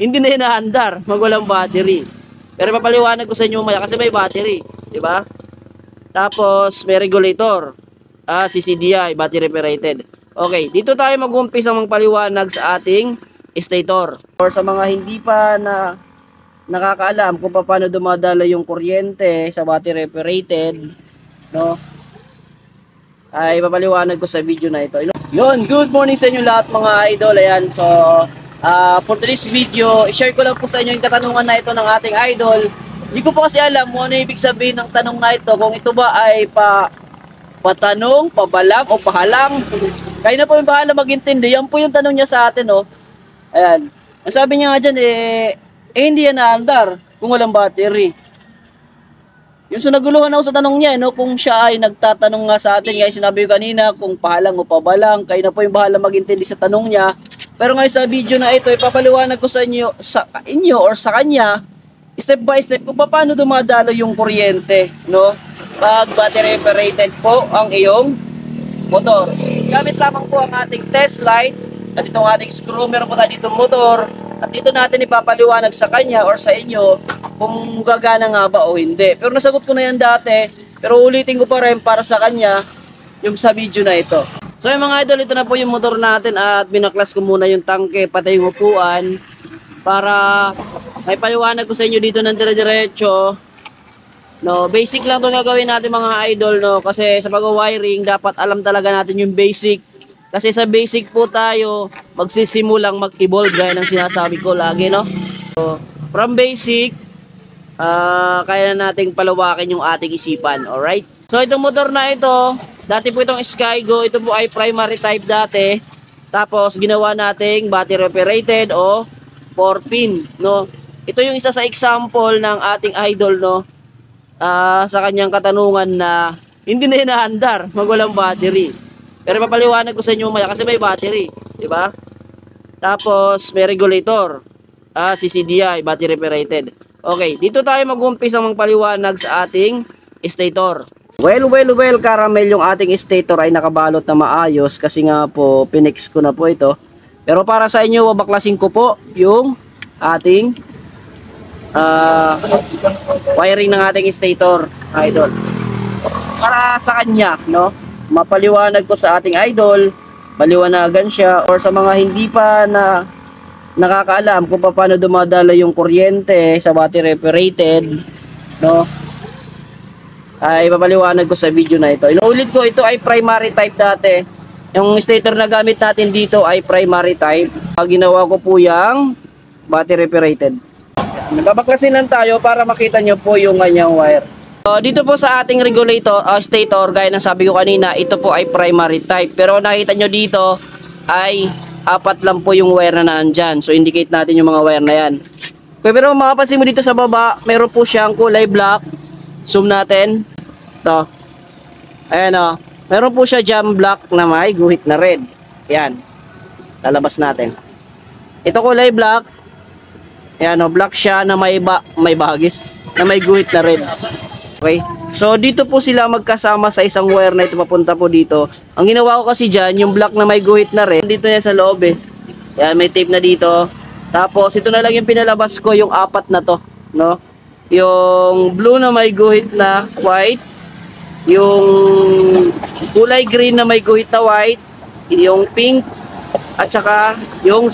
hindi na inaandar, magwalang battery. Pero papaliwanag ko sa inyo mamaya kasi may battery, di ba? Tapos may regulator at CCDI, battery operated. Okay, dito tayo mag-umpisa magpaliwanag sa ating stator. Or sa mga hindi pa nakakaalam kung paano dumadala yung kuryente sa battery operated, no? Ay papaliwanag ko sa video na ito. Yun, good morning sa inyo lahat mga idol. Ayan, so for today's video, i-share ko lang po sa inyo yung katanungan na ito ng ating idol. Hindi ko po kasi alam kung ano ibig sabihin ng tanong na ito, kung ito ba ay patanong, pabalang o pahalang. Kayo na po yung bahala mag-intindi. Yan po yung tanong niya sa atin, oh. Ayan. Ang sabi niya nga dyan, hindi yan naandar kung walang battery. Yung sunaguluhan ako sa tanong niya, no, kung siya ay nagtatanong nga sa atin, guys, sinabi ko kanina kung pahalang o pabalang, kayo na po yung bahala mag-intindi sa tanong niya. Pero ngayon sa video na ito, ipapaliwanag ko sa inyo or sa kanya, step by step kung paano dumadalo yung kuryente, no? Pag battery operated po ang iyong motor. Gamit lamang po ang ating test light at itong ating screw, meron po tayo dito motor. At dito natin ipapaliwanag sa kanya or sa inyo kung gagana nga ba o hindi. Pero nasagot ko na yan dati, pero ulitin ko pa rin para sa kanya yung sa video na ito. So yung mga idol, ito na po yung motor natin at binaklas ko muna yung tangke pati yung upuan para may paliwanag ko sa inyo dito ng dire-diretso. No, basic lang 'tong gagawin natin mga idol, no, kasi sa pag-wiring dapat alam talaga natin yung basic. Kasi sa basic po tayo magsisimulang mag-evolve gaya ng sinasabi ko lagi, no? So, from basic, kaya na nating palawakin yung ating isipan, alright? So, itong motor na ito, dati po itong Skygo, ito po ay primary type dati. Tapos, ginawa nating battery operated o 4-pin, no? Ito yung isa sa example ng ating idol, no? Sa kanyang katanungan na hindi na inaandar, magwalang battery. Pero papaliwanag ko sa inyo mamaya kasi may battery, di ba? Tapos may regulator at CCDI, battery operated. Okay, dito tayo mag-umpisa magpaliwanag sa ating stator. Well, caramel, yung ating stator ay nakabalot na maayos kasi nga po pinex ko na po ito. Pero para sa inyo, babaklasin ko po yung ating wiring ng ating stator, idol. Para sa kanya, no? Mapaliwanag ko sa ating idol, maliwanagan siya, or sa mga hindi pa nakakaalam kung paano dumadala yung kuryente sa battery operated, no, ay papaliwanag ko sa video na ito. Inuulit ko, ito ay primary type dati. Yung stator na gamit natin dito ay primary type. Ginawa ko po yung battery operated. Nagbabaklasin lang tayo para makita nyo po yung kanyang wire. Dito po sa ating regulator, stator, gaya ng sabi ko kanina, ito po ay primary type. Pero nakita nyo dito ay 4 lang po yung wire na nandyan. So indicate natin yung mga wire na yan. Okay, pero makapansin mo dito sa baba, meron po siyang kulay black. Zoom natin. Ito. Ayan o. Meron po siya dyan black na may guhit na red. Ayan. Lalabas natin. Ito kulay black. Ayan o. Black siya na may bahagis. Na may guhit na red. Okay, so dito po sila magkasama sa isang wire na ito papunta po dito. Ang ginawa ko kasi dyan, yung black na may guhit na red, dito niya sa loob eh. Yan, may tape na dito. Tapos ito na lang yung pinalabas ko, yung 4 na to, no? Yung blue na may guhit na white, yung kulay green na may guhit na white, yung pink, at saka yung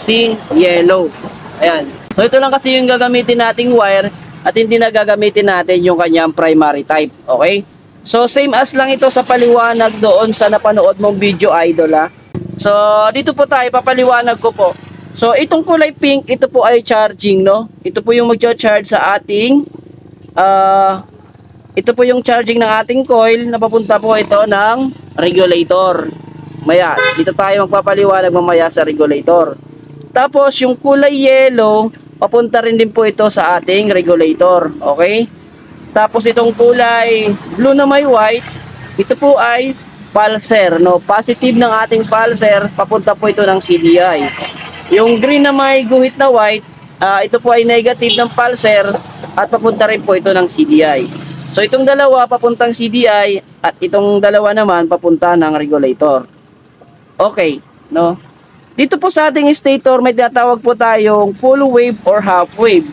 yellow. Ayan. So ito lang kasi yung gagamitin nating wire. At hindi na gagamitin natin yung kanyang primary type. Okay? So, same as lang ito sa paliwanag doon sa napanood mong video, idol, ha? So, dito po tayo, papaliwanag ko po. So, itong kulay pink, ito po ay charging, no? Ito po yung mag-charge sa ating, ito po yung charging ng ating coil na papunta po ito ng regulator. Maya, dito tayo magpapaliwanag mamaya sa regulator. Tapos, yung kulay yellow, papunta rin din po ito sa ating regulator. Okay? Tapos itong kulay blue na may white, ito po ay pulser, no? Positive ng ating pulser, papunta po ito ng CDI. Yung green na may guhit na white, ito po ay negative ng pulser at papunta rin po ito ng CDI. So itong dalawa papuntang CDI at itong dalawa naman papunta ng regulator. Okay, no? Dito po sa ating stator, may tinatawag po tayong full wave or half wave.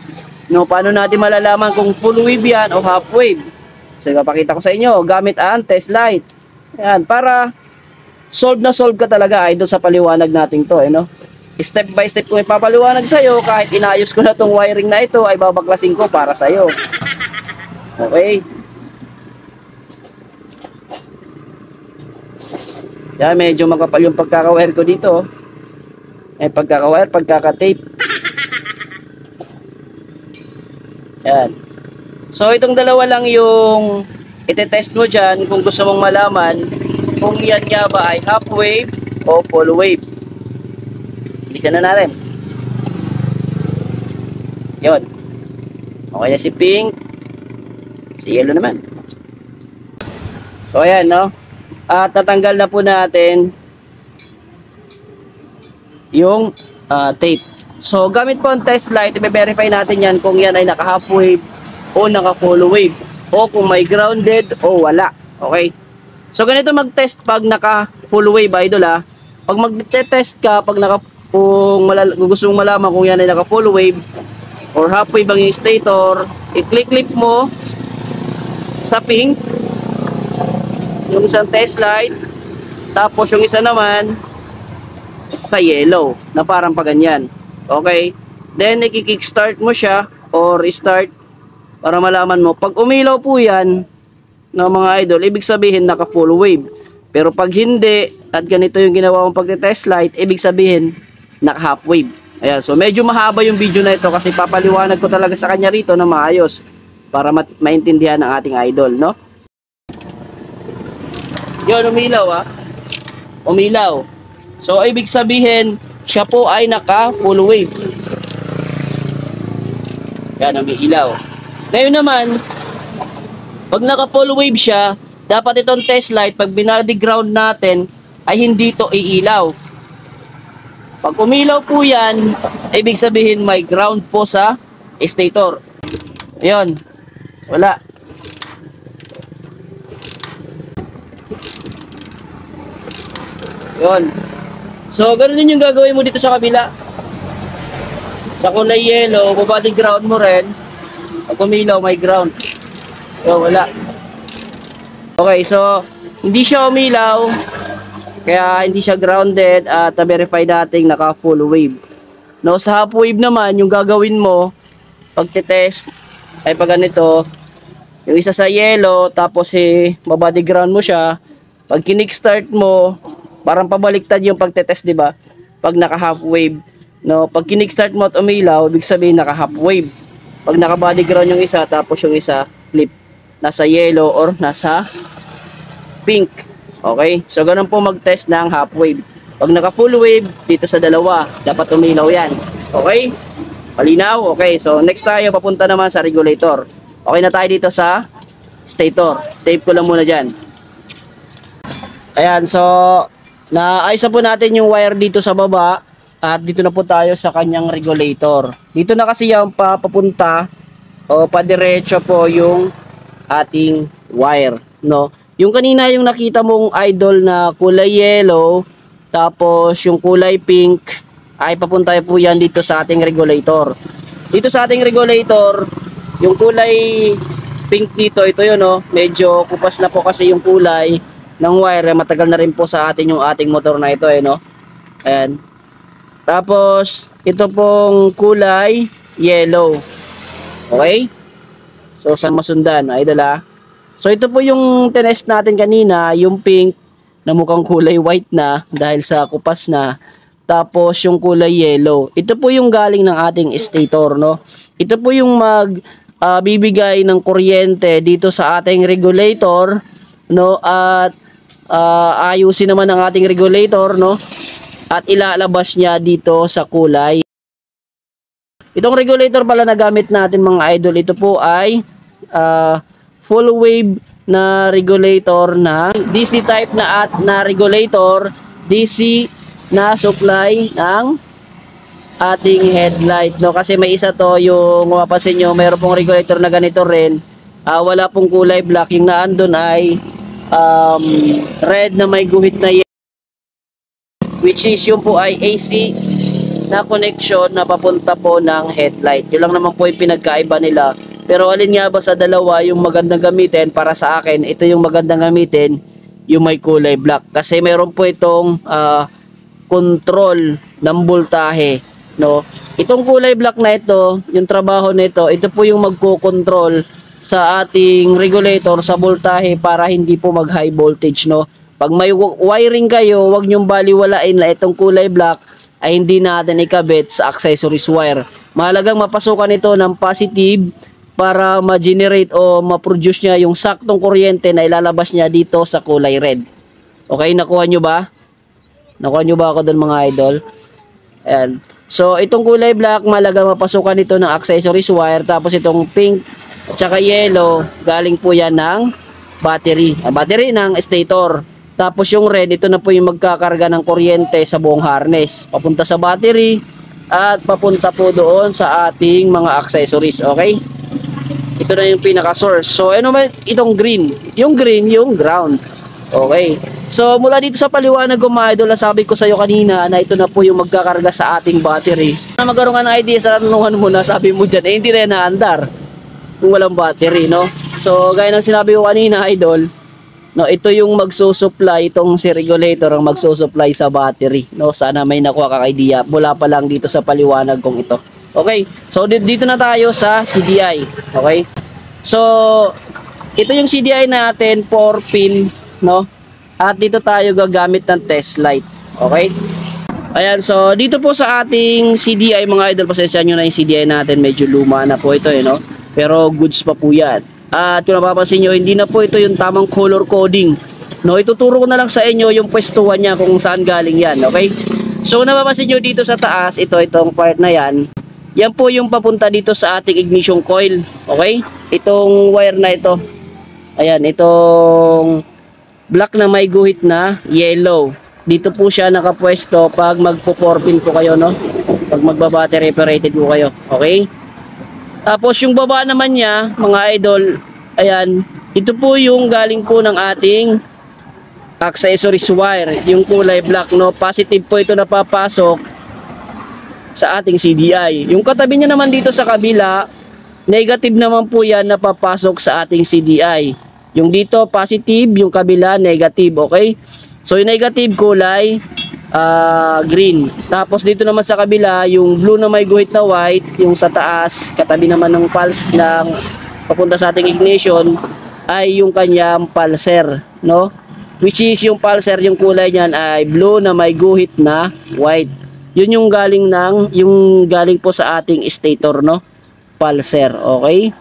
No, paano natin malalaman kung full wave yan o half wave? So, ipapakita ko sa inyo gamit ang test light. Yan, para solve na solve ka talaga idol sa paliwanag natin to, no? Step by step ko ipapaliwanag sa iyo, kahit inaayos ko na tong wiring na ito ay babaklasin ko para sa iyo. Okay? Yan, medyo makapal yung pagkaka-wire ko dito. Pagkaka-wire, pagkaka-tape. Yan. So, itong dalawa lang yung itetest mo dyan kung gusto mong malaman kung yan nga ba ay half wave o full wave. Bilisan na natin. Yun. Okay na si pink. Si yellow naman. So, ayan, no? At tatanggal na po natin yung tape. So, gamit po ang test light, i-verify natin yan kung yan ay naka-half wave o naka-full wave. O kung may grounded o wala. Okay? So, ganito mag-test pag naka-full wave, idol, ha. Pag mag-test ka, pag kung gusto mong malaman kung yan ay naka-full wave or half wave ang stator, i-click mo sa pink yung isang test light, tapos yung isa naman sa yellow na parang paganyan. Okay? Then, i-kickstart mo siya or start para malaman mo. Pag umilaw po yan ng mga idol, ibig sabihin naka full wave. Pero pag hindi, at ganito yung ginawa mong pagte-test light, ibig sabihin naka half wave. Ayan, so medyo mahaba yung video na ito kasi papaliwanag ko talaga sa kanya rito na maayos para maintindihan ng ating idol, no? Yun, umilaw, ha? Umilaw. So, ibig sabihin, siya po ay naka full wave. Yan, umiilaw. Ngayon naman, pag naka full wave siya, dapat itong test light, pag binody ground natin, ay hindi to iilaw. Pag umilaw po yan, ibig sabihin may ground po sa stator. Ayun. Wala. Yun. So, ganun din yung gagawin mo dito sa kabila. Sa kulay yellow, body ground mo rin. Pag umilaw, may ground. So, wala. Okay, so, hindi siya umilaw. Kaya, hindi siya grounded. At verify natin naka full wave. No, sa half wave naman, yung gagawin mo, pag-test, ay pag ganito, yung isa sa yellow, tapos body ground mo siya. Pag kinikstart mo, parang pabaliktad yung pagtetest, di ba? Pag naka half wave, no? Pag kinikstart mo at umilaw, ibig sabihin naka half wave. Pag naka body ground yung isa, tapos yung isa flip, nasa yellow or nasa pink. Okay? So ganun po mag-test ng half wave. Pag naka full wave, dito sa dalawa, dapat umilaw yan. Okay? Malinaw? Okay. So next tayo, papunta naman sa regulator. Okay na tayo dito sa stator. Tape ko lang muna dyan. Ayan, so naayos na po natin yung wire dito sa baba at dito na po tayo sa kanyang regulator. Dito na kasi yung papunta o padiretso po yung ating wire, no? Yung kanina yung nakita mong idol na kulay yellow tapos yung kulay pink ay papunta po yan dito sa ating regulator. Dito sa ating regulator, yung kulay pink dito, ito yun, no? Medyo kupas na po kasi yung kulay ng wire, matagal na rin po sa atin yung ating motor na ito, no? Ayan. Tapos, ito pong kulay yellow. Okay? So, saan masundan? Idol, ha? So, ito po yung tinest natin kanina, yung pink na mukhang kulay white na dahil sa kupas na. Tapos, yung kulay yellow. Ito po yung galing ng ating stator, no? Ito po yung bibigay ng kuryente dito sa ating regulator, no? At ayusin naman ang ating regulator, no? At ilalabas niya dito sa kulay. Itong regulator pala na gamit natin mga idol, ito po ay full wave na regulator na DC type na regulator, DC na supply ng ating headlight, no? Kasi may isa to, yung mapapansin nyo, mayroon pong regulator na ganito rin, wala pong kulay black, yung naandun ay red na may guhit na which is yung po ay AC na connection na papunta po ng headlight. Yun lang naman po yung pinagkaiba nila. Pero alin nga ba sa dalawa yung magandang gamitin? Para sa akin, ito yung magandang gamitin, yung may kulay black. Kasi meron po itong control ng voltahe, no? Itong kulay black na ito, yung trabaho nito, ito po yung magko-control sa ating regulator sa voltahe para hindi po mag-high voltage, no? Pag may wiring kayo, wag nyong baliwalain na itong kulay black ay hindi natin ikabit sa accessories wire. Mahalagang mapasukan ito ng positive para ma-generate o ma-produce niya yung saktong kuryente na ilalabas niya dito sa kulay red. Okay, nakuha nyo ba? Nakuha nyo ba ako doon mga idol? Ayan. So, itong kulay black, mahalagang mapasukan ito ng accessories wire. Tapos itong pink at saka yellow, galing po yan ng battery. Battery ng stator. Tapos yung red, ito na po yung magkakarga ng kuryente sa buong harness. Papunta sa battery at papunta po doon sa ating mga accessories. Okay? Ito na yung pinaka-source. So, ano ba itong green? Yung green, yung ground. Okay. So, mula dito sa paliwanag ko mga idol, sabi ko sa iyo kanina na ito na po yung magkakarga sa ating battery. Na magkaroon ka ng idea sa tanungan mo na sabi mo dyan, hindi na naandar kung walang battery, no? So, gaya ng sinabi ko kanina idol, no, ito yung magsusupply, itong si regulator ang magsusupply sa battery, no? Sana may nakuha ka idea mula pa lang dito sa paliwanag kong ito. Okay, so dito na tayo sa CDI. Okay, so ito yung CDI natin, 4-pin, no? At dito tayo gagamit ng test light. Okay, ayan, so dito po sa ating CDI mga idol, pasensya nyo na yung CDI natin, medyo luma na po ito, no? Pero goods pa po yan. At kung napapansin nyo, hindi na po ito yung tamang color coding, no? Ituturo ko na lang sa inyo yung pwestuhan niya kung saan galing yan. Okay, so kung napapansin nyo dito sa taas, itong part na yan, yan po yung papunta dito sa ating ignition coil. Okay, itong wire na ito, ayan, itong black na may guhit na yellow, dito po siya nakapwesto pag magpo-4-pin po kayo, no? Pag magba-battery operated po kayo. Okay, tapos yung baba naman niya mga idol, ayan, ito po yung galing po ng ating accessories wire, yung kulay black, no? Positive po ito na papasok sa ating CDI. Yung katabi niya naman dito sa kabila, negative naman po yan na papasok sa ating CDI. Yung dito positive, yung kabila negative. Okay, so yung negative kulay green. Tapos dito naman sa kabila, yung blue na may guhit na white, yung sa taas, katabi naman ng pulse ng papunta sa ating ignition, ay yung kanyang pulser, no? Which is yung pulser, yung kulay niyan ay blue na may guhit na white. Yun yung galing po sa ating stator, no? Pulser. Okay,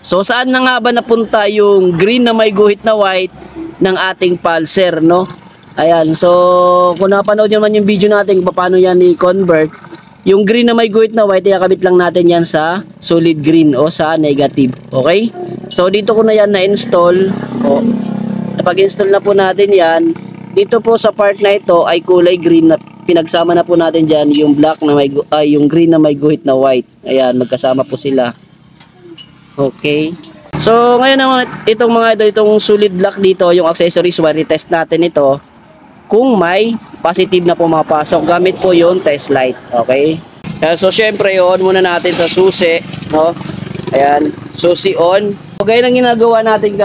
so saan na nga ba napunta yung green na may guhit na white ng ating pulser, no? Ayan, so kung napanood nyo naman yung video natin kung paano yan i-convert, yung green na may guhit na white, ikakabit lang natin yan sa solid green o sa negative. Okay, so dito ko na yan na-install. O, napag-install na po natin yan. Dito po sa part na ito ay kulay green na pinagsama na po natin dyan yung black na may yung green na may guhit na white. Ayan, magkasama po sila. Okay, so ngayon naman itong mga ito, itong solid black dito, yung accessories wire, test natin ito kung may positive na pumapasok gamit po yung test light. Okay, so syempre on muna natin sa susi, no? Ayan, susi on. So gaya ng ginagawa natin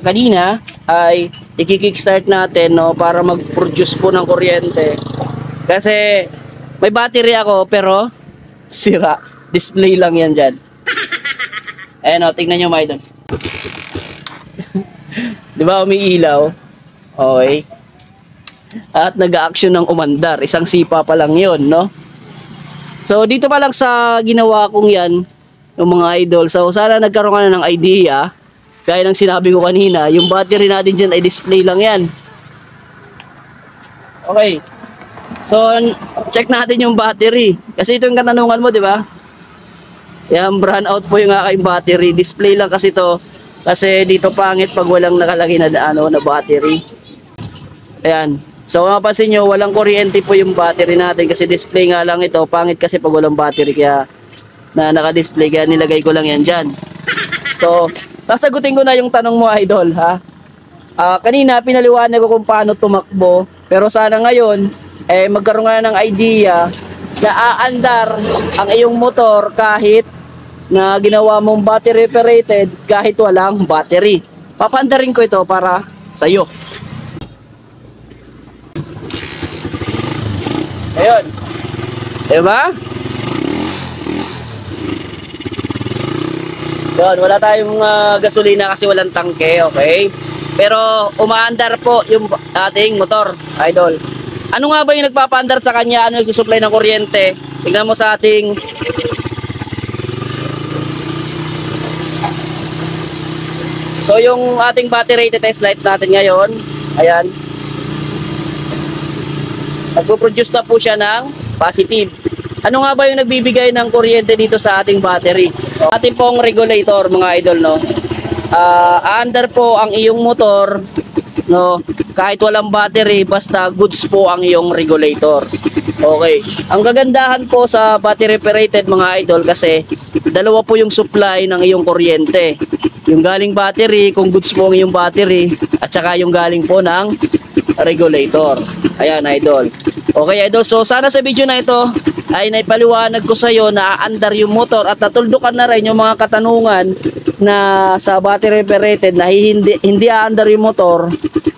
kanina ay i-kickstart natin, no, para mag-produce po ng kuryente. Kasi may battery ako pero sira. Display lang yan dyan. Ayan, o, tingnan nyo mga idol. Diba umiilaw? Okay. At nag-a-action ng umandar. Isang sipa pa lang yun, no? So dito pa lang sa ginawa kong yan, yung mga idol. So sana nagkaroon ka na ng idea. Gaya ng sinabi ko kanina, yung battery natin dyan ay display lang yan. Okay. So, check natin yung battery. Kasi ito yung katanungan mo, di ba? Yan, brand out po yung aking battery. Display lang kasi to. Kasi dito pangit pag walang nakalagay na na battery. Ayan. So, mapapansin nyo, walang kuryente po yung battery natin. Kasi display nga lang ito. Pangit kasi pag walang battery. Kaya na naka-display. Kaya nilagay ko lang yan dyan. So, nasagutin ko na yung tanong mo, idol, ha? Kanina, pinaliwanag ko kung paano tumakbo. Pero sana ngayon, magkaroon nga ng idea na aandar ang iyong motor kahit na ginawa mong battery operated kahit walang battery. Papandarin ko ito para sa'yo. Ayun. Diba? Yun, wala tayong gasolina kasi walang tangke, okay? Pero umaandar po yung ating motor, idol. Ano nga ba yung nagpapaandar sa kanya? Ano yung susupply ng kuryente? Tingnan mo sa ating so yung ating battery test light natin ngayon, ayan. Nagpo-produce na po siya ng positive. Ano nga ba yung nagbibigay ng kuryente dito sa ating battery? So, ating pong regulator, mga idol, no? Under po ang iyong motor, no? Kahit walang battery, basta goods po ang iyong regulator. Okay. Ang kagandahan po sa battery operated, mga idol, kasi dalawa po yung supply ng iyong kuryente. Yung galing battery, kung goods po ang iyong battery, at saka yung galing po ng regulator. Ayan, idol. Okay, idol. So, sana sa video na ito ay naipaliwanag ko sa iyo na aandar yung motor at natuldukan na rin yung mga katanungan na sa battery operated na hindi aandar yung motor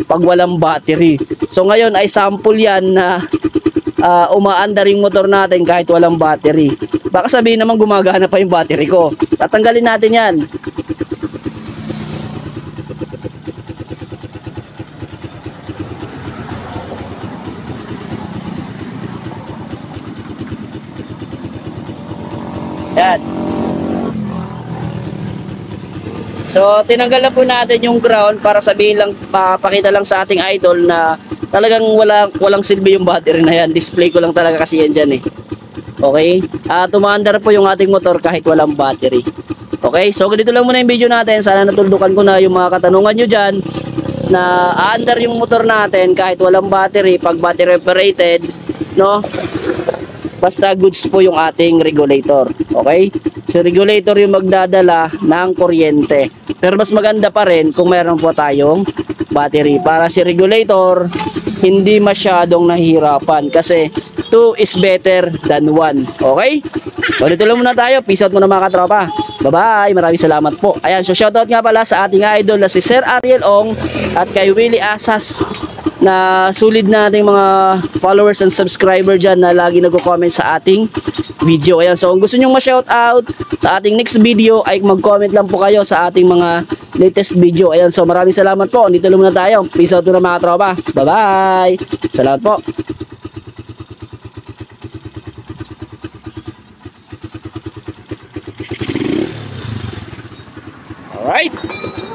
pag walang battery. So, ngayon ay sample yan na umaandar yung motor natin kahit walang battery. Baka sabihin naman gumagana pa yung battery ko. Tatanggalin natin yan. Yan. So, tinanggal na po natin yung ground para sabihin lang, pakita lang sa ating idol na talagang walang silbi yung battery na yan. Display ko lang talaga kasi yan dyan eh. Okay? Tumaandar po yung ating motor kahit walang battery. Okay? So, ganito lang muna yung video natin. Sana natuldukan ko na yung mga katanungan nyo dyan na aandar yung motor natin kahit walang battery pag battery operated, no? Basta goods po yung ating regulator. Okay? Si regulator yung magdadala ng kuryente. Pero mas maganda pa rin kung meron po tayong battery. Para si regulator hindi masyadong nahihirapan. Kasi 2 is better than 1. Okay? So dito lang muna tayo. Peace out muna mga katropa. Bye-bye. Maraming salamat po. Ayan. So shoutout nga pala sa ating idol na si Sir Ariel Ong at kay Willie Asas na sulit nating mga followers and subscriber dyan na lagi nagko-comment sa ating video. Ayan, so kung gusto nyo ma-shoutout sa ating next video ay mag-comment lang po kayo sa ating mga latest video. Ayan, so maraming salamat po. Dito lang muna tayo. Peace out muna mga tropa. Bye-bye. Salamat po. Alright.